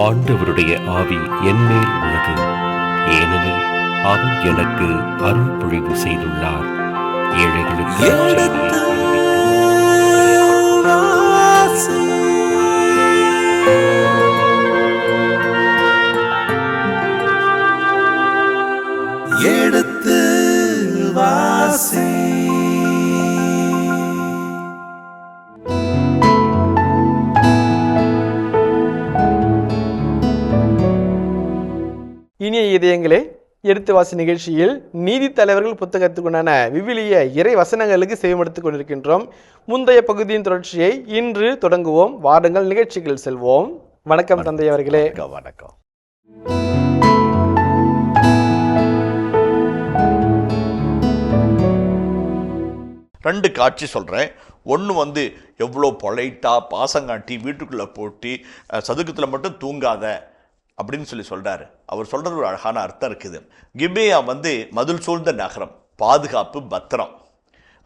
ஆண்டவருடைய ஆவி என்மேல் உள்ளது, ஏனெனில் அவர் எனக்கு அருள் பொழிவு செய்துள்ளார். ஏழைகளுக்கு எடுத்து வாசி. இனிய இதயங்களே, எடுத்து வாசி நிகழ்ச்சியில் நீதி தலைவர்கள் புத்தகத்துக்குண்டான விவிலிய இறை வசனங்களுக்கு செவிமடுத்துக் கொண்டிருக்கின்றோம். முந்தைய பகுதியின் தொடர்ச்சியை இன்று தொடங்குவோம். வாருங்கள் நிகழ்ச்சிகள் செல்வோம். வணக்கம் தந்தை அவர்களே. வணக்கம். ரெண்டு காட்சி சொல்கிறேன். ஒன்று எவ்வளோ பொலைட்டாக பாசங்காட்டி வீட்டுக்குள்ளே போட்டு சதுக்கத்தில் மட்டும் தூங்காத அப்படின்னு சொல்கிறாரு. அவர் சொல்கிறது ஒரு அழகான அர்த்தம் இருக்குது. கிபேயா மதில் சூழ்ந்த நகரம், பாதுகாப்பு, பத்திரம்.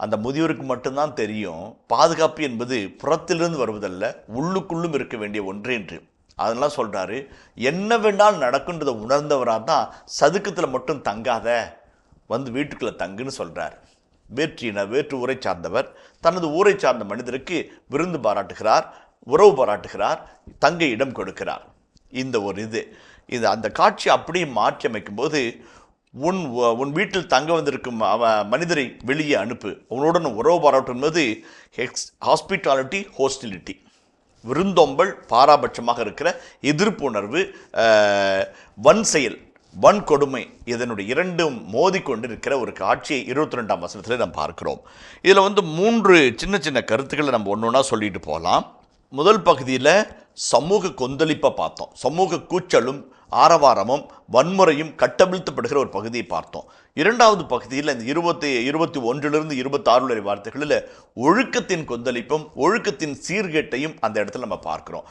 அந்த முதியோருக்கு மட்டும்தான் தெரியும் பாதுகாப்பு என்பது புறத்திலிருந்து வருவதல்ல, உள்ளுக்குள்ளும் இருக்க வேண்டிய ஒன்று என்று. அதெல்லாம் சொல்கிறாரு. என்ன வேண்டாலும் நடக்குன்றதை உணர்ந்தவராக தான் சதுக்கத்தில் மட்டும் தங்காத, வீட்டுக்குள்ளே தங்குன்னு சொல்கிறார். வேற்று ஊரை சார்ந்தவர் தனது ஊரை சார்ந்த மனிதருக்கு விருந்து பாராட்டுகிறார், உறவு பாராட்டுகிறார், தங்க இடம் கொடுக்கிறார். இந்த ஒரு இது அந்த காட்சி அப்படியே மாற்றி அமைக்கும் போது, உன் வீட்டில் தங்க வந்திருக்கும் மனிதரை வெளியே அனுப்பு, உன்னுடன் உறவு பாராட்டும் என்பது ஹாஸ்பிட்டாலிட்டி, ஹோஸ்டிலிட்டி. விருந்தோம்பல், பாராபட்சமாக இருக்கிற எதிர்ப்பு உணர்வு, வன் செயல், வன் கொடுமை, இதனுடைய இரண்டும் மோதிக்கொண்டு இருக்கிற ஒரு காட்சியை 22ஆம் வசனத்தில் நம்ம பார்க்கிறோம். இதில் 3 சின்ன சின்ன கருத்துக்களை நம்ம ஒன்று ஒன்றா சொல்லிட்டு போகலாம். முதல் பகுதியில் சமூக கொந்தளிப்பை பார்த்தோம். சமூக கூச்சலும் ஆரவாரமும் வன்முறையும் கட்டவிழ்த்தப்படுகிற ஒரு பகுதியை பார்த்தோம். இரண்டாவது பகுதியில் இந்த 21 26 வார்த்தைகளில் ஒழுக்கத்தின் கொந்தளிப்பும் ஒழுக்கத்தின் சீர்கேட்டையும் அந்த இடத்துல நம்ம பார்க்குறோம்.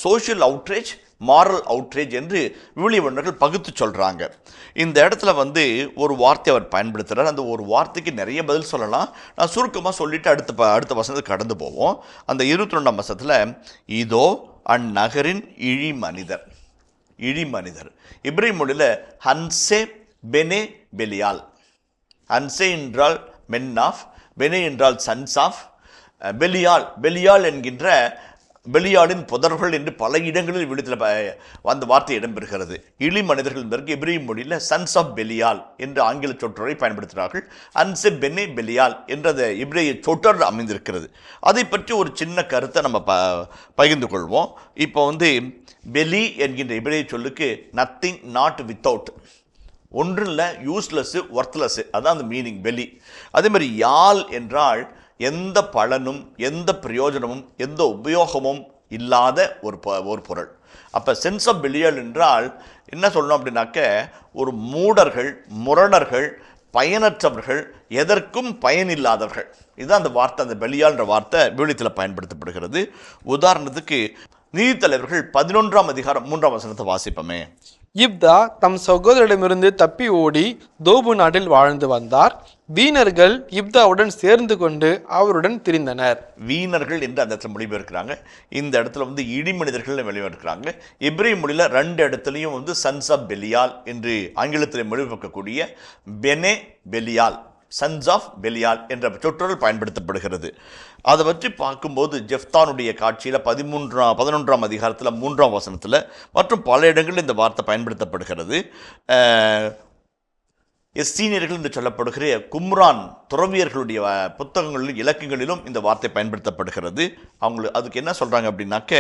சோஷியல் அவுட்ரேஜ், மாரல் அவுட்ரேஜ் என்று விவிலிய வல்லுநர்கள் பகுத்து சொல்கிறாங்க. இந்த இடத்துல ஒரு வார்த்தை அவர் பயன்படுத்துகிறார். அந்த ஒரு வார்த்தைக்கு நிறைய பதில் சொல்லலாம். நான் சுருக்கமாக சொல்லிவிட்டு அடுத்த வசனத்துக்கு கடந்து போவோம். அந்த 22ஆம் வசனத்தில், இதோ அந்நகரின் இழி மனிதர். இப்ரேய மொழியில் ஹன்சே பெனே பெலியால். ஹன்சே என்றால் மென் ஆஃப், பெனே என்றால் சன்ஸ் ஆஃப், பெலியால் என்கின்ற பெலியாலின் புதர்கள் என்று பல இடங்களில் விழுத்தில் அந்த வார்த்தை இடம்பெறுகிறது. இழி மனிதர்கள் என்பதற்கு எபிரேய மொழியில் சன்ஸ் ஆஃப் பெலியால் என்று ஆங்கில சொற்றொடரை பயன்படுத்துகிறார்கள். அன்சே பெனே பெலியால் என்ற எபிரேய சொற்றொடர் அமைந்திருக்கிறது. அதை பற்றி ஒரு சின்ன கருத்தை நம்ம பகிர்ந்து கொள்வோம். இப்போ பெலி என்கின்ற எபிரேய சொல்லுக்கு நத்திங், நாட், வித்தவுட், ஒன்றும் இல்லை, யூஸ்லெஸ்ஸு, ஒர்த்லெஸ்ஸு, அதான் அந்த மீனிங் பெலி. அதே மாதிரி யாழ் என்றால் எந்த பலனும் எந்த பிரயோஜனமும் எந்த உபயோகமும் இல்லாத ஒரு பொருள். அப்போ சென்ஸ் ஆஃப் பெலியால் என்றால் என்ன சொல்லணும் அப்படின்னாக்க, ஒரு மூடர்கள், முரணர்கள், பயனற்றவர்கள், எதற்கும் பயனில்லாதவர்கள். இதுதான் அந்த வார்த்தை, அந்த பெலியால்ன்ற வார்த்தை விவிலியத்தில் பயன்படுத்தப்படுகிறது. உதாரணத்துக்கு நீதித்தலைவர்கள் 11ஆம் அதிகாரம் 3ஆம் வசனத்தை வாசிப்போமே. இப்தா தம் சகோதரிடமிருந்து தப்பி ஓடி தோபு நாட்டில் வாழ்ந்து வந்தார். வீணர்கள் இப்தாவுடன் சேர்ந்து கொண்டு அவருடன் திரிந்தனர். வீணர்கள் என்று அந்த இடத்துல மொழிபெயர்க்கிறாங்க. இந்த இடத்துல இடி மனிதர்கள் வெளிவருக்கிறாங்க. எபிரேய மொழியில் 2 இடத்துலையும் சன்ஸ் ஆஃப் பெலியால் என்று ஆங்கிலத்தில் மொழிபெயர்க்கக்கூடிய பெனே பெலியால், சன்ஸ் ஆஃப் பெலியால் என்ற சொற்றொடர் பயன்படுத்தப்படுகிறது. அதை பற்றி பார்க்கும்போது ஜெஃப்தானுடைய காட்சியில் 11ஆம் அதிகாரத்தில் 3ஆம் வசனத்தில் மற்றும் பல இடங்களில் இந்த வார்த்தை பயன்படுத்தப்படுகிறது. எஸ்தீனியர்கள் என்று சொல்லப்படுகிற கும்ரான் துறவியர்களுடைய புத்தகங்களிலும் இலக்கியங்களிலும் இந்த வார்த்தை பயன்படுத்தப்படுகிறது. அதுக்கு என்ன சொல்கிறாங்க அப்படின்னாக்க,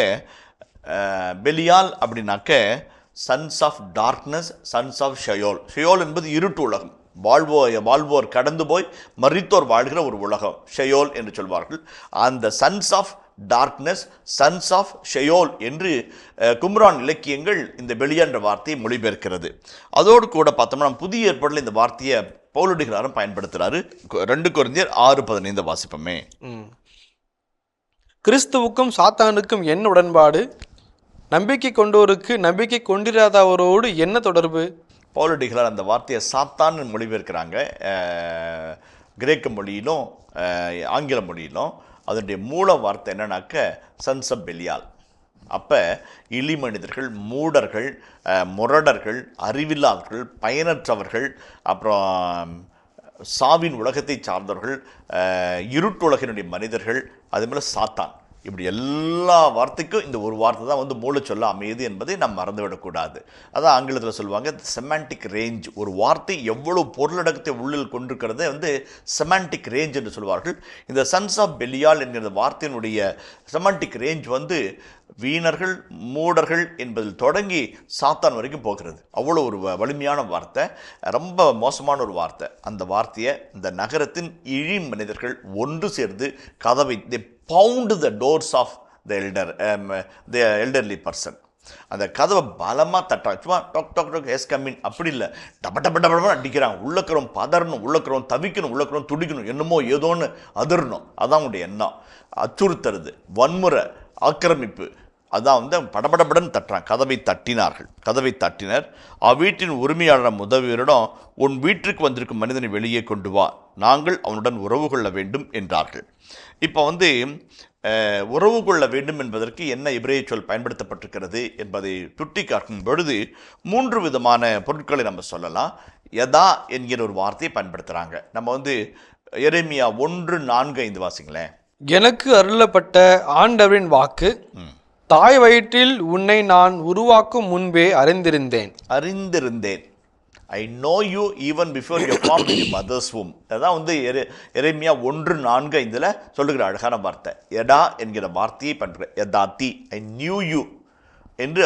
பெலியால் அப்படின்னாக்க sons of darkness, sons of Sheol. Sheol என்பது இருட்டு உலகம், வாழ்வோர் கடந்து போய் மரித்தோர் வாழ்கிற ஒரு உலகம், ஷயோல் என்று சொல்வார்கள். அந்த sons of darkness, sons of Sheol என்று கும்ரான் இலக்கியங்கள் இந்த பெலியால் என்ற வார்த்தையை மொழிபெயர்க்கிறது. அதோடு கூட பார்த்தோம்னா புதிய ஏற்பாட்டில் இந்த வார்த்தையை பவுலடிகளாரும் பயன்படுத்துகிறாரு. 2 கொரிந்தியர் 6:15 வாசிப்போமே. கிறிஸ்துவுக்கும் சாத்தானுக்கும் என்ன உடன்பாடு? நம்பிக்கை கொண்டோருக்கு நம்பிக்கை கொண்டிராதவரோடு என்ன தொடர்பு? பவுலடிகளார் அந்த வார்த்தையை சாத்தான் மொழிபெயர்க்கிறாங்க. கிரேக்க மொழியிலும் ஆங்கில மொழியிலும் அதனுடைய மூல வார்த்தை என்னன்னாக்க சன்ஸ் ஆஃப் பெலியால். அப்போ இழி மனிதர்கள், மூடர்கள், முரடர்கள், அறிவில்லாதவர்கள், பயனற்றவர்கள், அப்புறம் சாவின் உலகத்தை சார்ந்தவர்கள், இருட்டுலகினுடைய மனிதர்கள், அதே போல் சாத்தான், இப்படி எல்லா வார்த்தைக்கும் இந்த ஒரு வார்த்தை தான் வந்து மூல சொல்ல அமையுது என்பதை நாம் மறந்துவிடக்கூடாது. அதான் ஆங்கிலத்தில் சொல்லுவாங்க செமாண்டிக் ரேஞ்ச். ஒரு வார்த்தை எவ்வளோ பொருளடக்கத்தை உள்ளில் கொண்டிருக்கிறத வந்து செமாண்டிக் ரேஞ்ச் என்று சொல்வார்கள். இந்த சன்ஸ் ஆஃப் பெலியால் என்கிற வார்த்தையினுடைய செமாண்டிக் ரேஞ்ச் வந்து வீணர்கள், மூடர்கள் என்பதில் தொடங்கி சாத்தான் வரைக்கும் போகிறது. அவ்வளோ ஒரு வலிமையான வார்த்தை, ரொம்ப மோசமான ஒரு வார்த்தை. அந்த வார்த்தையை இந்த நகரத்தின் இழி மனிதர்கள் ஒன்று சேர்ந்து கதவை pound the doors of the elderly person. அந்த கதவை பலமாக தட்டுறாங்க. சும்மா டொக் டொக் டொக் எஸ் கம்மின் அப்படி இல்லை, டப டப டப அடிக்கிறாங்க. உள்ளக்கிறோம் பதறணும், உள்ளக்கிறோம் தவிக்கணும், உள்ளக்கிறோம் துடிக்கணும், என்னமோ ஏதோன்னு அதிரணும். அதான் உங்களுடைய எண்ணம். அச்சுறுத்துறது, வன்முறை, ஆக்கிரமிப்பு, அதான் வந்து படபடபடன்னு தட்டுறான். கதவை தட்டினார்கள். கதவை தட்டினர். அவ்வீட்டின் உரிமையாளர் உதவியரிடம், உன் வீட்டிற்கு வந்திருக்கும் மனிதனை வெளியே கொண்டு வா, நாங்கள் அவனுடன் உறவு கொள்ள வேண்டும் என்றார்கள். இப்போ வந்து உறவு கொள்ள வேண்டும் என்பதற்கு என்ன எபிரேய சொல் பயன்படுத்தப்பட்டிருக்கிறது என்பதை சுட்டி காட்டும் பொழுது 3 விதமான பொருட்களை நம்ம சொல்லலாம். யதா என்கிற ஒரு வார்த்தையை பயன்படுத்துகிறாங்க. நம்ம வந்து எரேமியா 1:4-5 வாசிங்களேன். எனக்கு அருளப்பட்ட ஆண்டவரின் வாக்கு, தாய் வயிற்றில் உன்னை நான் உருவாக்கும் முன்பே அறிந்திருந்தேன். I know you even before you formed in your mother's womb. அதான் வந்து எரேமியா 1:4-5 சொல்லுகிற அழகான வார்த்தை. எடா என்கிற வார்த்தையை பண்ணுற யதாத்தி, ஐ நியூ யூ என்று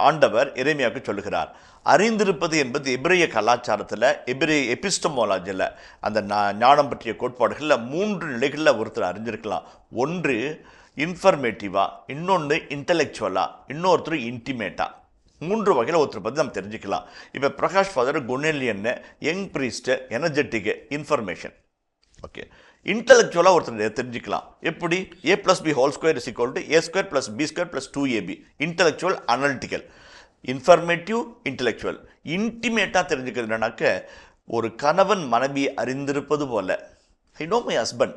ஆண்டவர் எரேமியாவுக்கு சொல்லுகிறார். அறிந்திருப்பது என்பது எபிரேய கலாச்சாரத்தில், எபிரேய எபிஸ்டமோலாஜியில், அந்த ஞானம் பற்றிய கோட்பாடுகளில் 3 நிலைகளில் ஒருத்தர் அறிஞ்சிருக்கலாம். ஒன்று இன்ஃபர்மேட்டிவாக, இன்னொன்று இன்டலெக்சுவலாக, இன்னொருத்தர் இன்டிமேட்டாக. 3 வகையில் ஒருத்தர் பற்றி நம்ம தெரிஞ்சுக்கலாம். இப்போ பிரகாஷ் ஃபாதர் குணேலியன்னு, young priest, energetic, information. Okay, இன்டலெக்சுவலாக ஒருத்தர் தெரிஞ்சுக்கலாம். எப்படி? a+b² = a² + b² + 2ab. Intellectual, analytical. Informative, intellectual. இன்டிமேட்டாக தெரிஞ்சுக்கிறது என்னன்னாக்க, ஒரு கணவன் மனைவியை அறிந்திருப்பது போல. I know my husband.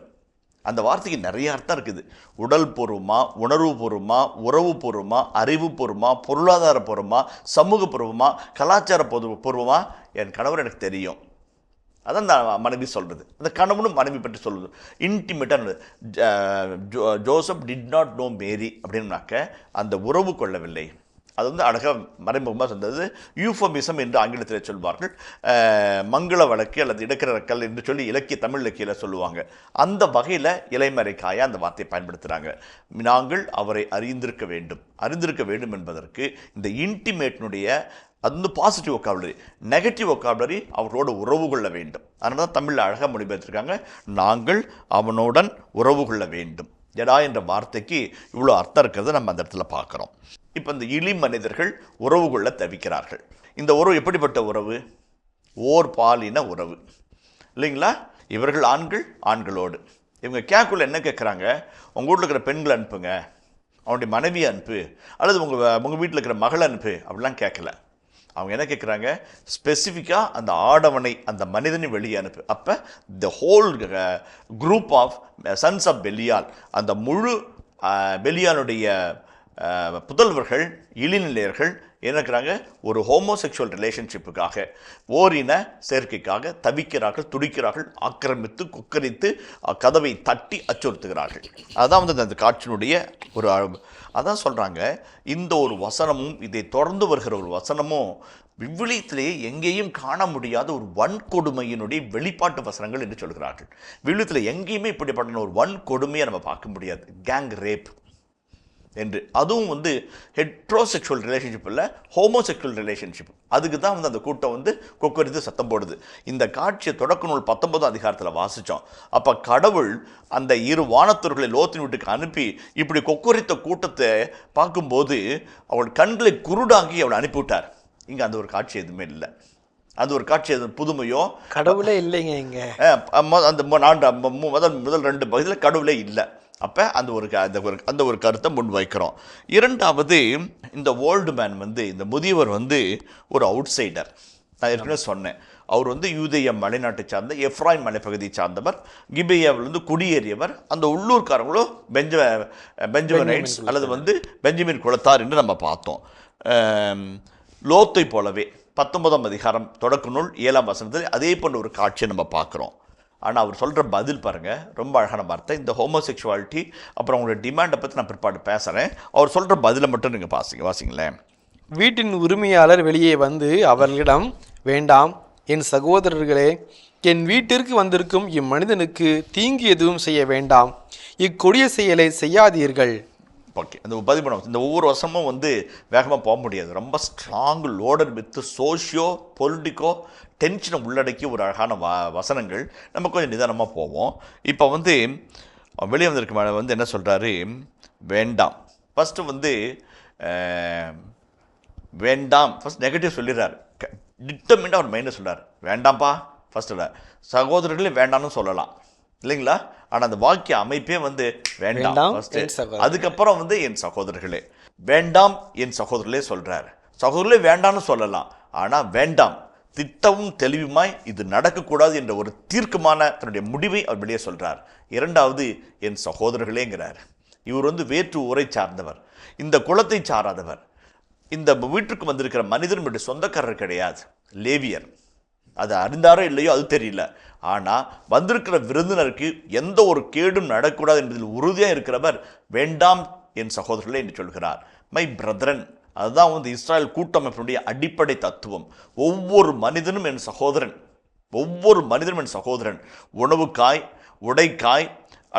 அந்த வார்த்தைக்கு நிறைய அர்த்தம் இருக்குது. உடல் பூர்வமாக, உணர்வு பூர்வமாக, உறவு பூர்வமாக, அறிவு பூர்வமாக, பொருளாதார பூர்வமாக, சமூக பூர்வமாக, கலாச்சார பூர்வமாக என் கணவர் எனக்கு தெரியும். அதான் அந்த மனைவி சொல்கிறது. அந்த கணவனும் மனைவி பற்றி சொல்லுது. இன்டிமேட்டாக ஜோசப் டிட் நாட் நோ மேரி அப்படின்னாக்க அந்த உறவு கொள்ளவில்லை. அது வந்து அழகாக மறைமுகமாக சொன்னது. யூஃபமிசம் என்று ஆங்கிலத்தில் சொல்வார்கள். மங்கள வழக்கு அல்லது இடக்கிறக்கல் என்று சொல்லி தமிழ் இலக்கியில் சொல்லுவாங்க. அந்த வகையில் இலைமறைக்காய அந்த வார்த்தையை பயன்படுத்துகிறாங்க. நாங்கள் அவரை அறிந்திருக்க வேண்டும் என்பதற்கு இந்த இன்டிமேட்னுடைய அது வந்து பாசிட்டிவ் ஒக்காபுலரி. நெகட்டிவ் ஒக்காபுலரி அவர்களோடு உறவு கொள்ள வேண்டும். அதனால தான் தமிழில் அழகாக மொழிபெயர்த்திருக்காங்க. நாங்கள் அவனுடன் உறவு கொள்ள வேண்டும். ஜடா என்ற வார்த்தைக்கு இவ்வளோ அர்த்தம் இருக்கிறத நம்ம அந்த இடத்துல பார்க்குறோம். இப்போ இந்த இழி மனிதர்கள் உறவு கொள்ள தவிக்கிறார்கள். இந்த உறவு எப்படிப்பட்ட உறவு? ஓர் பாலின உறவு இல்லைங்களா? இவர்கள் ஆண்களோடு. இவங்க கேட்குள்ள என்ன கேட்குறாங்க? உங்கள் வீட்டில் இருக்கிற பெண்களை அனுப்புங்க, அவனுடைய மனைவியை அனுப்பு, அல்லது உங்கள் வீட்டில் இருக்கிற மகளை அனுப்பு அப்படிலாம் கேட்கல. அவங்க என்ன கேட்குறாங்க? ஸ்பெசிஃபிக்காக அந்த ஆடவனை, அந்த மனிதனை வெளியே அனுப்பு. அப்போ the whole group of sons of Belial, அந்த முழு பெலியாலுடைய புதல்வர்கள், இழிநிலையர்கள் என்ன இருக்கிறாங்க? ஒரு ஹோமோசெக்சுவல் ரிலேஷன்ஷிப்புக்காக, ஓரின சேர்க்கைக்காக தவிக்கிறார்கள், துடிக்கிறார்கள், ஆக்கிரமித்து கொக்கரித்து கதவை தட்டி அச்சுறுத்துகிறார்கள். அதான் வந்து அந்த காட்சியினுடைய ஒரு அதான் சொல்கிறாங்க. இந்த ஒரு வசனமும் இதை தொடர்ந்து வருகிற ஒரு வசனமும் விவிலியத்திலேயே எங்கேயும் காண முடியாத ஒரு வன்கொடுமையினுடைய வெளிப்பாட்டு வசனங்கள் என்று சொல்கிறார்கள். விவிலியத்தில் எங்கேயுமே இப்படிப்பட்ட ஒரு வன்கொடுமையை நம்ம பார்க்க முடியாது. கேங் ரேப் என்று. அதுவும் வந்து ஹெட்ரோசெக்சுவல் ரிலேஷன்ஷிப் இல்லை, ஹோமோசெக்சுவல் ரிலேஷன்ஷிப். அதுக்கு தான் வந்து அந்த கூட்டம் வந்து கொக்கரித்து சத்தம் போடுது. இந்த காட்சியை தொடக்க நூல் 19ஆம் அதிகாரத்தில் வாசித்தோம். அப்போ கடவுள் அந்த 2 வானத்தூர்களை லோத்தின் வீட்டுக்கு அனுப்பி இப்படி கொக்கரித்த கூட்டத்தை பார்க்கும்போது அவள் கண்களை குருடாங்கி அவளை அனுப்பிவிட்டார். இங்கே அந்த ஒரு காட்சி எதுவுமே இல்லை. அது ஒரு காட்சி, அது புதுமையோ கடவுளே இல்லைங்க. இங்கே அந்த முதல் 2 பகுதியில் கடவுளே இல்லை. அப்போ அந்த ஒரு கருத்தை முன் வைக்கிறோம். இரண்டாவது, இந்த ஓல்டு மேன் வந்து, இந்த முதியவர் வந்து ஒரு அவுட் சைடர். நான் ஏற்கனவே சொன்னேன், அவர் வந்து யூதேய மலைநாட்டை சார்ந்த எஃப்ராயிம் மலைப்பகுதியை சார்ந்தவர். கிபேயாவிலிருந்து குடியேறியவர். அந்த உள்ளூர்காரங்களோ பெஞ்சமினைட்ஸ் அல்லது வந்து பெஞ்சமின் குலத்தார் என்று நம்ம பார்த்தோம். லோத்தை போலவே 19ஆம் அதிகாரம் தொடக்க நூல் 7ஆம் வசனத்தில் அதே போன்ற ஒரு காட்சியை நம்ம பார்க்குறோம். ஆனால் அவர் சொல்கிற பதில் பாருங்கள், ரொம்ப அழகான வார்த்தை. இந்த ஹோமோசெக்சுவாலிட்டி அப்புறம் அவங்களோட டிமாண்டை பற்றி நான் பிற்பாடு பேசுகிறேன். அவர் சொல்கிற பதிலை மட்டும் நீங்கள் வாசிங்களேன். வீட்டின் உரிமையாளர் வெளியே வந்து அவர்களிடம், வேண்டாம் என் சகோதரர்களே, என் வீட்டிற்கு வந்திருக்கும் இம்மனிதனுக்கு தீங்கு எதுவும் செய்ய வேண்டாம், இக்கொடிய செயலை செய்யாதீர்கள். ஓகே, அந்த 13 இந்த ஒவ்வொரு வருஷமும் வந்து வேகமாக போக முடியாது. ரொம்ப strong loader with socio politico டென்ஷனை உள்ளடக்கிய ஒரு அழகான வசனங்கள். நம்ம கொஞ்சம் நிதானமாக போவோம். இப்போ வந்து வெளியே வந்திருக்க மேலே வந்து என்ன சொல்கிறாரு, வேண்டாம். ஃபஸ்ட்டு வந்து வேண்டாம், ஃபஸ்ட் நெகட்டிவ் சொல்லிடுறாரு. டிட்டர்மிண்டாக அவர் மைண்டை சொல்கிறார், வேண்டாம்ப்பா ஃபஸ்ட்டு. சகோதரர்களே வேண்டாம்னு சொல்லலாம் இல்லைங்களா? ஆனால் அந்த வாக்கிய அமைப்பே வந்து வேண்டாம் ஃபஸ்ட்டு. அதுக்கப்புறம் வந்து என் சகோதரர்களே, வேண்டாம் என் சகோதரர்களே சொல்கிறார். சகோதரர்களே வேண்டாம்னு சொல்லலாம், ஆனால் வேண்டாம் திட்டமும் தெளிவுமாய் இது நடக்கக்கூடாது என்ற ஒரு தீர்க்கமான தன்னுடைய முடிவை அவர் வெளியே சொல்கிறார். இரண்டாவது என் சகோதரர்களேங்கிறார். இவர் வந்து வேற்று ஊரை சார்ந்தவர், இந்த குலத்தை சாராதவர். இந்த வீட்டுக்கு வந்திருக்கிற மனிதனுடைய சொந்தக்காரர் கிடையாது, லேவியர். அது அறிந்தாரோ இல்லையோ அது தெரியல. ஆனால் வந்திருக்கிற விருந்தினருக்கு எந்த ஒரு கேடும் நடக்கூடாது என்பதில் உறுதியாக இருக்கிறவர் வேண்டாம் என் சகோதரர்களே என்று சொல்கிறார். மை பிரதரன், அதுதான் வந்து இஸ்ராயல் கூட்டமைப்பினுடைய அடிப்படை தத்துவம். ஒவ்வொரு மனிதனும் என் சகோதரன், ஒவ்வொரு மனிதனும் என் சகோதரன். உணவுக்காய், உடைக்காய்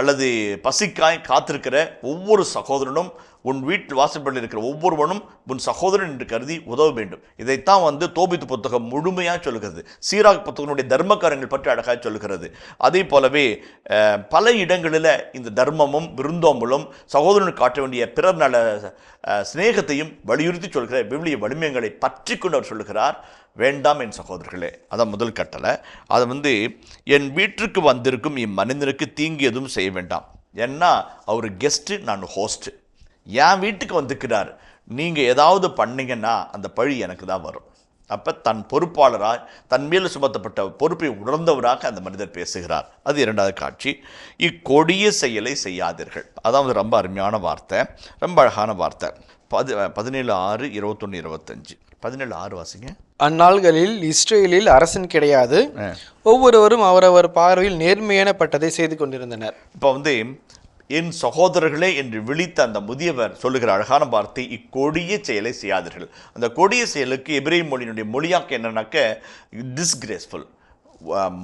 அல்லது பசிக்காய் காத்திருக்கிற ஒவ்வொரு சகோதரனும், உன் வீட்டில் வாசப்பட்டு இருக்கிற ஒவ்வொருவனும் உன் சகோதரன் என்று கருதி உதவ வேண்டும். இதைத்தான் வந்து தோபித்து புத்தகம் முழுமையாக சொல்லுகிறது. சீராக் புத்தகனுடைய தர்மக்காரங்கள் பற்றி அழகாக சொல்லுகிறது. அதே போலவே பல இடங்களில் இந்த தர்மமும் விருந்தோம்பலும் சகோதரனுக்கு காட்ட வேண்டிய பிறர் நல சிநேகத்தையும் வலியுறுத்தி சொல்கிற விவிலிய வலிமையங்களை பற்றி கொண்டு அவர் சொல்லுகிறார், வேண்டாம் என் சகோதரர்களே. அதான் முதல் கட்டளை. அதை வந்து என் வீட்டிற்கு வந்திருக்கும் இம்மனிதனுக்கு தீங்கு எதுவும் செய்ய வேண்டாம். ஏன்னா அவர் கெஸ்ட்டு, நான் ஹோஸ்ட்டு. என் வீட்டுக்கு வந்துக்கிறார், நீங்கள் ஏதாவது பண்ணீங்கன்னா அந்த பழி எனக்கு தான் வரும். அப்போ தன் பொறுப்பாளராக, தன் மேல் சுமத்தப்பட்ட பொறுப்பை உணர்ந்தவராக அந்த மனிதர் பேசுகிறார். அது இரண்டாவது காட்சி. இக்கொடிய செயலை செய்யாதீர்கள். அதாவது ரொம்ப அருமையான வார்த்தை, ரொம்ப அழகான வார்த்தை. 17:6, 17:25 வாசிங்க. அந்நாள்களில் இஸ்ரேலில் அரசன் கிடையாது, ஒவ்வொருவரும் அவரவர் பார்வையில் நேர்மையானப்பட்டதை செய்து கொண்டிருந்தனர். இப்போ வந்து என் சகோதரர்களே என்று விழித்த அந்த முதியவர் சொல்லுகிற அழகான வார்த்தை, இக்கொடிய செயலை செய்யாதீர்கள். அந்த கொடிய செயலுக்கு எபிரேய மொழியினுடைய மொழியாக்க என்னன்னாக்க டிஸ்கிரேஸ்ஃபுல்,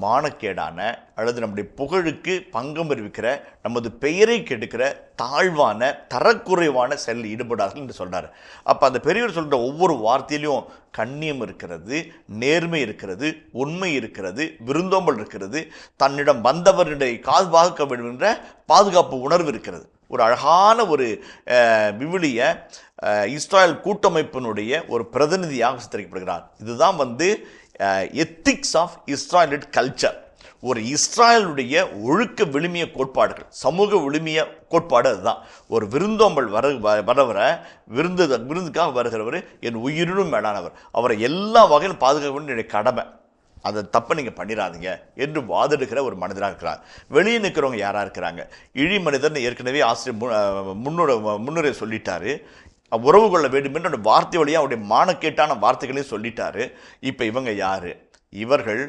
மானக்கேடான அல்லது நம்முடைய புகழுக்கு பங்கம் அறிவிக்கிற, நமது பெயரை கெடுக்கிற தாழ்வான தரக்குறைவான செயலில் ஈடுபடார்கள் என்று சொல்கிறார். அப்போ அந்த பெரியவர் சொல்கிற ஒவ்வொரு வார்த்தையிலையும் கண்ணியம் இருக்கிறது, நேர்மை இருக்கிறது, உண்மை இருக்கிறது, விருந்தோம்பல் இருக்கிறது, தன்னிடம் வந்தவருடைய பாதுகாக்க வேண்டும் என்ற பாதுகாப்பு உணர்வு இருக்கிறது. ஒரு அழகான ஒரு விவிலிய இஸ்ராயல் கூட்டமைப்பினுடைய ஒரு பிரதிநிதியாக சித்தரிக்கப்படுகிறார். இதுதான் வந்து எத்திக்ஸ் ஆஃப் இஸ்ராயலிட் கல்ச்சர். ஒரு இஸ்ராயலுடைய ஒழுக்க விழுமிய கோட்பாடுகள், சமூக விழுமிய கோட்பாடு அதுதான். ஒரு விருந்தோம்பல் வரவர விருந்துக்காக வருகிறவர் என் உயிரினும் மேலானவர், அவரை எல்லா வகையிலும் பாதுகாக்க வேண்டிய என்னுடைய கடமை, அதை தப்பை நீங்கள் பண்ணிடாதீங்க என்று வாதிடுகிற ஒரு மனிதராக இருக்கிறார். வெளியே நிற்கிறவங்க யாராக இருக்கிறாங்க? இழி மனிதர்னு ஏற்கனவே ஆசிரியர் முன்னுரை சொல்லிட்டாரு. உறவு கொள்ள வேண்டும் என்ற வார்த்தை வழியாக அவருடைய மானக்கேட்டான வார்த்தைகளையும் சொல்லிட்டாரு. இப்போ இவங்க யாரு? இவர்கள்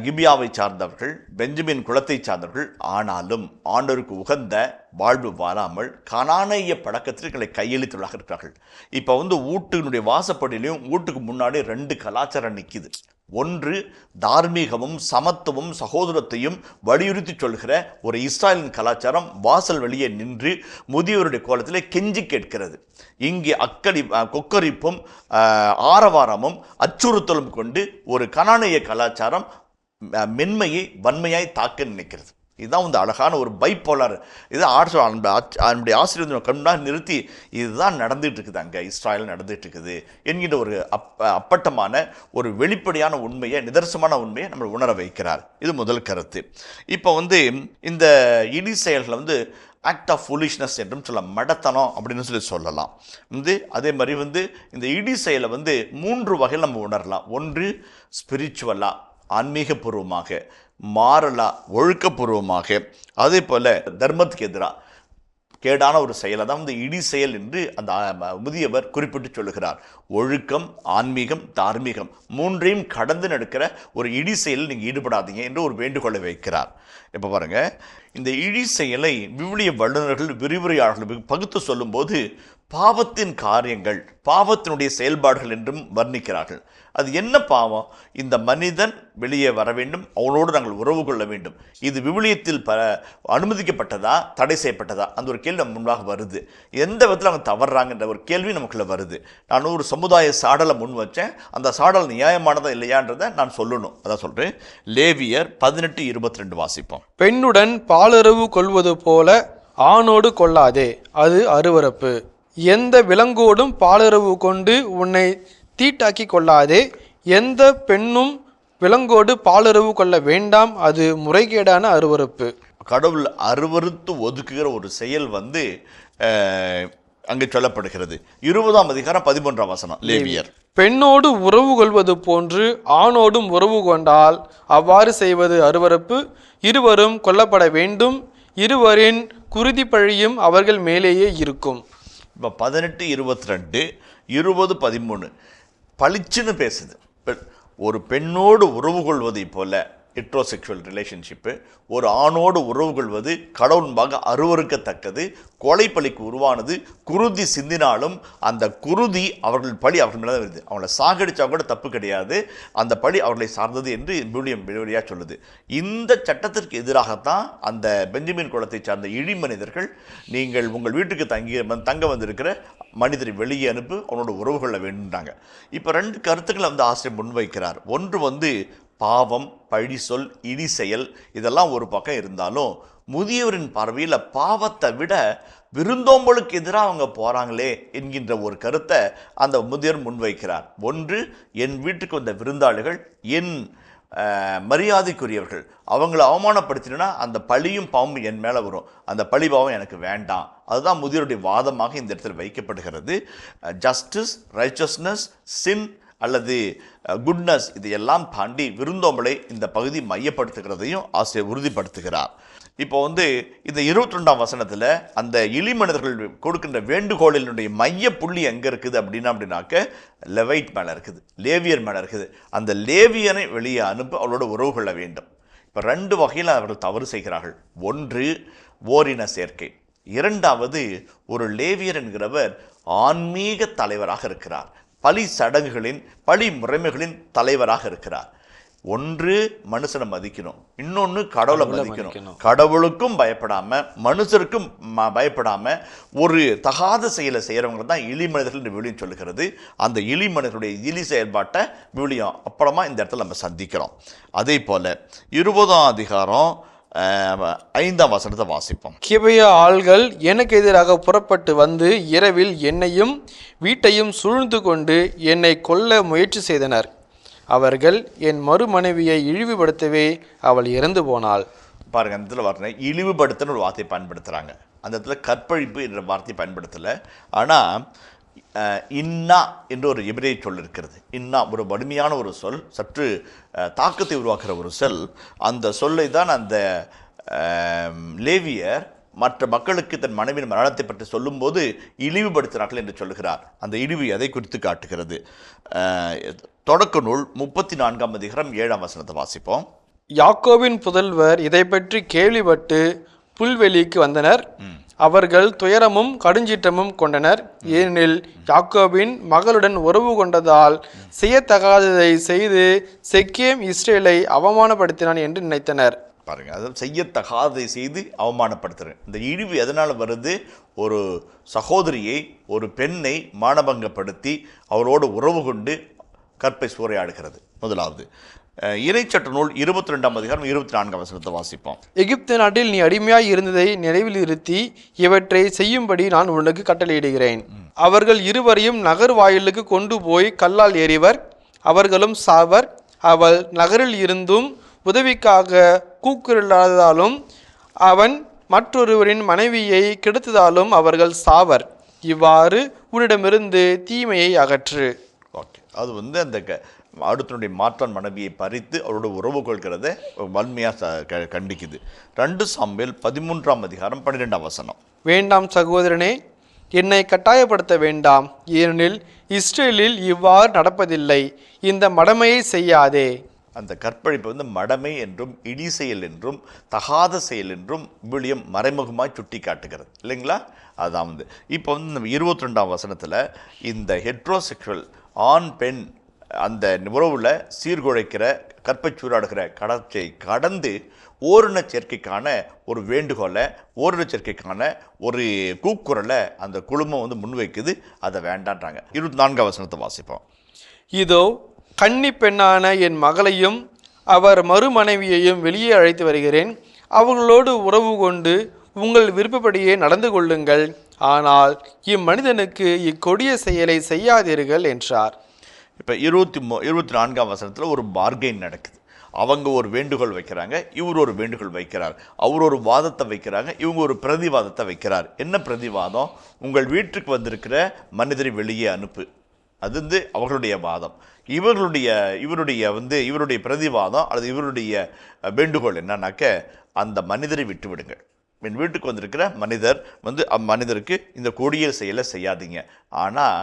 கிபியாவை சார்ந்தவர்கள், பெஞ்சமின் குலத்தை சார்ந்தவர்கள். ஆனாலும் ஆண்டவருக்கு உகந்த வாழ்வு வாழாமல் கானானிய பழக்கத்திற்கு கையெழுத்துள்ளாக இருக்கிறார்கள். இப்போ வந்து வீட்டினுடைய வாசப்படியிலையும் வீட்டுக்கு முன்னாடி 2 கலாச்சாரம் நிற்கிது. ஒன்று தார்மீகமும் சமத்துவமும் சகோதரத்தையும் வலியுறுத்தி சொல்கிற ஒரு இஸ்ராயலின் கலாச்சாரம் வாசல் வெளியே நின்று முதியோருடைய கோலத்திலே கெஞ்சி கேட்கிறது. இங்கே கொக்கரிப்பும் ஆரவாரமும் அச்சுறுத்தலும் கொண்டு ஒரு கனானிய கலாச்சாரம் மென்மையை வன்மையாய் தாக்க நினைக்கிறது. இதுதான் வந்து அழகான ஒரு பைப்போலார். இதுதான் அவனுடைய ஆசிரியர் கண்ணாக நிறுத்தி இதுதான் நடந்துகிட்டு இருக்குது, அங்கே இஸ்ராயல் நடந்துகிட்டு இருக்குது என்கின்ற ஒரு அப்பட்டமான ஒரு வெளிப்படையான உண்மையை, நிதர்சனமான உண்மையை நம்ம உணர வைக்கிறார். இது முதல் கருத்து. இப்போ வந்து இந்த இடி செயல்களை வந்து ஆக்ட் ஆஃப் ஃபுலிஷ்னஸ் என்றும் சொல்லலாம், மடத்தனம் அப்படின்னு சொல்லலாம். அதே மாதிரி இந்த இடி செயலை 3 வகையில் நம்ம உணரலாம். ஒன்று ஸ்பிரிச்சுவலாக, ஆன்மீகபூர்வமாக, மாறலா, ஒழுக்கப்பூர்வமாக, அதே போல் தர்மத்துக்கு எதிராக கேடான ஒரு செயலை தான் இடி செயல் என்று அந்த முதியவர் குறிப்பிட்டு சொல்லுகிறார். ஒழுக்கம், ஆன்மீகம், தார்மீகம் 3ஐயும் கடந்து நடக்கிற ஒரு இடி செயலில் நீங்கள் ஈடுபடாதீங்க என்று ஒரு வேண்டுகோளை வைக்கிறார். இப்போ பாருங்கள், இந்த இடி செயலை விவிலிய வல்லுநர்கள், விரிவுரையாளர்கள் பகுத்து சொல்லும்போது பாவத்தின் காரியங்கள், பாவத்தினுடைய செயல்பாடுகள் என்றும் வர்ணிக்கிறார்கள். அது என்ன பாவம்? இந்த மனிதன் வெளியே வர வேண்டும், அவனோடு நாங்கள் உறவு கொள்ள வேண்டும். இது விவிலியத்தில் அனுமதிக்கப்பட்டதா, தடை செய்யப்பட்டதா? அந்த ஒரு கேள்வி நம்ம முன்பாக வருது. எந்த விதத்தில் அவங்க தவறுறாங்கன்ற ஒரு கேள்வி நமக்குள்ள வருது. நான் ஒரு சமுதாய சாடலை முன் வச்சேன், அந்த சாடல் நியாயமானதா இல்லையான்றதை நான் சொல்லணும். அதான் சொல்கிறேன். லேவியர் 18:22 வாசிப்போம். பெண்ணுடன் பாலுறவு கொள்வது போல ஆணோடு கொள்ளாதே, அது அருவருப்பு. எந்த விலங்கோடும் பாலுறவு கொண்டு உன்னை தீட்டாக்கி கொள்ளாதே. எந்த பெண்ணும் விலங்கோடு பாலுறவு கொள்ள வேண்டாம், அது முறைகேடான அருவருப்பு. கடவுள் அருவருத்து ஒதுக்குகிற ஒரு செயல் அங்கே சொல்லப்படுகிறது. 20ஆம் அதிகாரம் 11ஆம் வசனம் லேவியர். பெண்ணோடு உறவு கொள்வது போன்று ஆணோடும் உறவு கொண்டால் அவ்வாறு செய்வது அருவருப்பு. இருவரும் கொல்லப்பட வேண்டும். இருவரின் குருதி பழியும் அவர்கள் மேலேயே இருக்கும். இப்போ 18:22, 20:13 பளிச்சுன்னு பேசுது. ஒரு பெண்ணோடு உறவு கொள்வதை போல ஹெட்ரோசெக்சுவல் ரிலேஷன்ஷிப்பு, ஒரு ஆணோடு உறவு கொள்வது கடவுள்பாக அருவருக்கத்தக்கது, கொலை பழிக்கு உருவானது. குருதி சிந்தினாலும் அந்த குருதி அவர்கள் பழி அவர்கள் மேலே வருது. அவங்கள சாகடிச்சா கூட தப்பு கிடையாது, அந்த பழி அவர்களை சார்ந்தது என்று விவிலியம் வெளிவழியாக சொல்லுது. இந்த சட்டத்திற்கு எதிராகத்தான் அந்த பெஞ்சமின் குலத்தை சார்ந்த இழி மனிதர்கள், நீங்கள் உங்கள் வீட்டுக்கு தங்க வந்திருக்கிற மனிதரை வெளியே அனுப்பு, அவனோட உறவு கொள்ள வேண்டுன்றாங்க. இப்போ 2 கருத்துக்களை ஆசிரியர் முன்வைக்கிறார். ஒன்று பாவம், பழி சொல், இடி செயல், இதெல்லாம் ஒரு பக்கம் இருந்தாலும் முதியவரின் பார்வையில் பாவத்தை விட விருந்தோம்பலுக்கு எதிராக அவங்க போகிறாங்களே என்கின்ற ஒரு கருத்தை அந்த முதியவர் முன்வைக்கிறார். ஒன்று, என் வீட்டுக்கு வந்த விருந்தாளிகள் என் மரியாதைக்குரியவர்கள், அவங்கள அவமானப்படுத்தினா அந்த பழியும் பாவமும் என் மேலே வரும், அந்த பழி பாவம் எனக்கு வேண்டாம். அதுதான் முதியவருடைய வாதமாக இந்த இடத்தில் வைக்கப்படுகிறது. ஜஸ்டிஸ், ரைச்சஸ்னஸ், சின் அல்லது குட்னஸ், இதையெல்லாம் தாண்டி விருந்தோம்பலை இந்த பகுதி மையப்படுத்துகிறதையும் ஆசிரியர் உறுதிப்படுத்துகிறார். இப்போ இந்த 22ஆம் வசனத்தில் அந்த இழி மனிதர்கள் கொடுக்கின்ற வேண்டுகோளினுடைய மைய புள்ளி எங்கே இருக்குது அப்படின்னாக்க லெவைட் மேலே இருக்குது, லேவியர் மேலே இருக்குது. அந்த லேவியனை வெளியே அனுப்பி அவளோட உறவு கொள்ள வேண்டும். இப்போ 2 வகையில் அவர்கள் தவறு செய்கிறார்கள். ஒன்று, ஓரின சேர்க்கை. இரண்டாவது, ஒரு லேவியர் என்கிறவர் ஆன்மீக தலைவராக இருக்கிறார், பழி சடங்குகளின், பழி முறைமைகளின் தலைவராக இருக்கிறார். ஒன்று, மனுஷனை மதிக்கணும், இன்னொன்று கடவுளை மதிக்கணும். கடவுளுக்கும் பயப்படாம, மனுஷருக்கும் பயப்படாம ஒரு தகாத செயலை செய்கிறவங்க தான் இழி மனிதர்கள் என்று விவிலியம் சொல்லுகிறது. அந்த இழி மனிதர்களுடைய இழி செயல்பாட்டை விவிலியம் அப்புறமா இந்த இடத்துல நம்ம சந்திக்கிறோம். அதே போல 20ஆம் அதிகாரம் 5ஆம் வசனத்தை வாசிப்போம். கிபையா ஆள்கள் எனக்கு எதிராக புறப்பட்டு வந்து இரவில் என்னையும் வீட்டையும் சூழ்ந்து கொண்டு என்னை கொல்ல முயற்சி செய்தனர். அவர்கள் என் மறுமனைவியை இழிவுபடுத்தவே அவள் இறந்து போனாள். பாருங்க, அந்த இடத்துல வரணும், இழிவுபடுத்தன்னு ஒரு வார்த்தையை பயன்படுத்துகிறாங்க. அந்த இடத்துல கற்பழிப்பு என்ற வார்த்தையை பயன்படுத்தலை. ஆனால் இன்னா என்று ஒரு எபிரேய சொல் இருக்கிறது. இன்னா ஒரு வலிமையான ஒரு சொல், சற்று தாக்கத்தை உருவாக்குற ஒரு சொல். அந்த சொல்லை தான் அந்த லேவியர் மற்ற மக்களுக்கு தன் மனைவியின் மரணத்தை பற்றி சொல்லும்போது இழிவுபடுத்தினார்கள் என்று சொல்லுகிறார். அந்த இழிவு எதை குறித்து காட்டுகிறது? தொடக்க நூல் 34ஆம் அதிகாரம் 7ஆம் வசனத்தை வாசிப்போம். யாக்கோபின் புதல்வர் இதை பற்றி கேள்விப்பட்டு புல்வெளிக்கு வந்தனர். அவர்கள் துயரமும் கடுஞ்சீற்றமும் கொண்டனர். ஏனெனில் யாக்கோபின் மகளுடன் உறவு கொண்டதால் செய்யத்தகாததை செய்து செக்கேம் இஸ்ரேலை அவமானப்படுத்தினான் என்று நினைத்தனர். பாருங்க, அதாவது செய்யத்தகாததை செய்து அவமானப்படுத்துறேன். இந்த இழிவு எதனால் வருது? ஒரு சகோதரியை, ஒரு பெண்ணை மானபங்கப்படுத்தி அவரோடு உறவு கொண்டு கற்பை சூறையாடுகிறது. முதலாவது இறைச்சட்ட நூல் 22ஆம் அதிகாரம் 24ஆம் வசனத்தை வாசிப்போம். எகிப்து நாட்டில் நீ அடிமையாய் இருந்ததை நினைவில் இருத்தி இவற்றை செய்யும்படி நான் உனக்கு கட்டளையிடுகிறேன். அவர்கள் இருவரையும் நகர் வாயிலுக்கு கொண்டு போய் கல்லால் ஏறிவர், அவர்களும் சாவர். அவள் நகரில் இருந்தும் உதவிக்காக கூக்குரலாததாலும் அவன் மற்றொருவரின் மனைவியை கெடுத்ததாலும் அவர்கள் சாவர். இவ்வாறு உன்னிடமிருந்து தீமையை அகற்று. ஓகே, அது வந்து அந்த அடுத்தனுடைய மாற்றான் மனைவியை பறித்து அவரோட உறவு கொள்கிறத வன்மையாக கண்டிக்குது. 2 சாமுவேல் 13ஆம் அதிகாரம் 12ஆம் வசனம். வேண்டாம் சகோதரனே, என்னை கட்டாயப்படுத்த வேண்டாம், ஏனெனில் இஸ்ரேலில் இவ்வாறு நடப்பதில்லை. இந்த மடமையை செய்யாதே. அந்த கற்பழிப்பு வந்து மடமை என்றும் இடி செயல் என்றும் தகாத செயல் என்றும் விவிலியம் மறைமுகமாய் சுட்டி காட்டுகிறது இல்லைங்களா? அதான் வந்து இப்போ வந்து நம்ம 22ஆம் வசனத்தில் இந்த ஹெட்ரோசெக்சுவல் ஆண் பெண் அந்த உறவில் சீர்குலைக்கிற கற்பச்சூறாடுகிற கடத்தை கடந்து ஓரின சேர்க்கைக்கான ஒரு வேண்டுகோளை, ஓரின சேர்க்கைக்கான ஒரு கூக்குரலை அந்த குழுமம் வந்து முன்வைக்குது. அதை வேண்டான்றாங்க. 24ஆம் வசனத்தை வாசிப்போம். இதோ கன்னி பெண்ணான என் மகளையும் அவர் மறுமனைவியையும் வெளியே அழைத்து வருகிறேன். அவர்களோடு உறவு கொண்டு உங்கள் விருப்பப்படியே நடந்து கொள்ளுங்கள். ஆனால் இம்மனிதனுக்கு இக்கொடிய செயலை செய்யாதீர்கள் என்றார். இப்போ 24ஆம் வசனத்தில் ஒரு பார்கெயின் நடக்குது. அவங்க ஒரு வேண்டுகோள் வைக்கிறாங்க, இவர் ஒரு வேண்டுகோள் வைக்கிறார். அவர் ஒரு வாதத்தை வைக்கிறாங்க, இவங்க ஒரு பிரதிவாதத்தை வைக்கிறார். என்ன பிரதிவாதம்? உங்கள் வீட்டுக்கு வந்திருக்கிற மனிதரை வெளியே அனுப்பு. அது வந்து அவர்களுடைய வாதம். இவருடைய பிரதிவாதம் அல்லது இவருடைய வேண்டுகோள் என்னன்னாக்க, அந்த மனிதரை விட்டு விடுங்கள். என் வீட்டுக்கு வந்திருக்கிற மனிதர் வந்து அம்மனிதருக்கு இந்த கொடிய செயலை செய்யாதீங்க. ஆனால்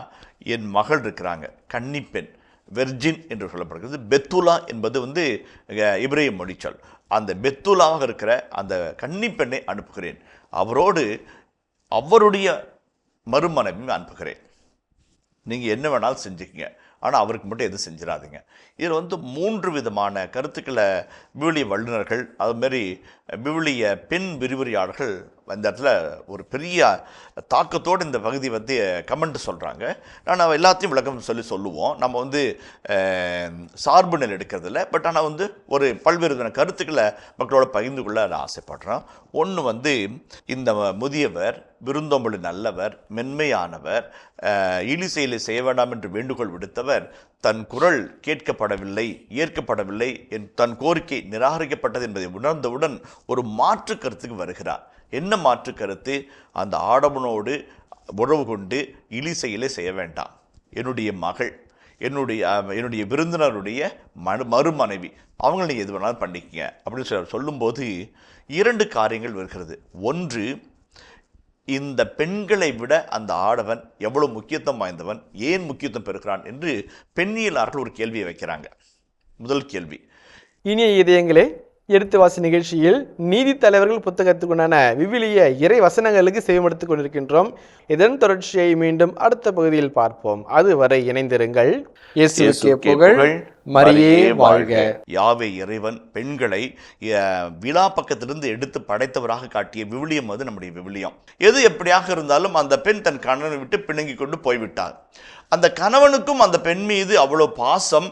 என் மகள் இருக்கிறாங்க, கன்னிப்பெண், வெர்ஜின் என்று சொல்லப்படுகிறது. பெத்துலா என்பது வந்து இப்ரேய மொழிச்சொல். அந்த பெத்துலாவாக இருக்கிற அந்த கன்னிப்பெண்ணை அனுப்புகிறேன், அவரோடு அவருடைய மறுமனைவியும் அனுப்புகிறேன். நீங்கள் என்ன வேணாலும் செஞ்சுக்கங்க, ஆனால் அவருக்கு மட்டும் எதுவும் செஞ்சிடாதீங்க. இதில் வந்து 3 விதமான கருத்துக்களை விவிலிய வல்லுநர்கள், அதுமாரி விவிலிய பெண் விரிவுரையாளர்கள் இந்த இடத்துல ஒரு பெரிய தாக்கத்தோடு இந்த பகுதி வந்து கமெண்ட் சொல்கிறாங்க. நான் எல்லாத்தையும் விளக்கம் சொல்லுவோம். நம்ம வந்து சார்பு நிலை எடுக்கிறதில்ல. பட் ஆனால் வந்து ஒரு பல்வேறு விதமான கருத்துக்களை மக்களோட பகிர்ந்து கொள்ள நான் ஆசைப்படுறேன். ஒன்று வந்து இந்த முதியவர் விருந்தோம்பலி நல்லவர், மென்மையானவர், இழி செயலை செய்ய வேண்டாம் என்று வேண்டுகோள் விடுத்தவர் தன் குரல் கேட்கப்படவில்லை, ஏற்கப்படவில்லை, தன் கோரிக்கை நிராகரிக்கப்பட்டது என்பதை உணர்ந்தவுடன் ஒரு மாற்று கருத்துக்கு வருகிறார். என்ன மாற்று கருத்து? அந்த ஆடவனோடு உறவு கொண்டு இழி செயலை செய்ய வேண்டாம். என்னுடைய மகள், என்னுடைய விருந்தினருடைய மறுமனைவி, அவங்களை நீங்கள் எது வேணாலும் பண்ணிக்கங்க அப்படின்னு சொல்லும்போது 2 காரியங்கள் வருகிறது. ஒன்று, இந்த பெண்களை விட அந்த ஆடவன் எவ்வளவு முக்கியத்துவம் வாய்ந்தவன், ஏன் முக்கியத்துவம் பெறுகிறான் என்று பெண்ணியலாளர்கள் ஒரு கேள்வியை வைக்கிறாங்க. முதல் கேள்வி. இனிய இதயங்களே, எடுத்து வாசி நிகழ்ச்சியில் நீதி தலைவர்கள் புத்தகத்துக்குண்டான விவிலிய இறை வசனங்களுக்கு செவிமடுத்துக் கொண்டிருக்கின்றோம். இதன் தொடர்ச்சியை மீண்டும் அடுத்த பகுதியில் பார்ப்போம். அதுவரை இணைந்திருங்கள். இயேசுவுக்கே புகழ், மரியே வாழ்க. யாவே இறைவன் பெண்களை விழா பக்கத்திலிருந்து எடுத்து படைத்தவராக காட்டிய விவிலியம் அது நம்முடைய விவிலியம். எது எப்படியாக இருந்தாலும் அந்த பெண் தன் கணவனை விட்டு பிணங்கி கொண்டு போய்விட்டார். அந்த கணவனுக்கும் அந்த பெண் மீது அவ்வளோ பாசம்.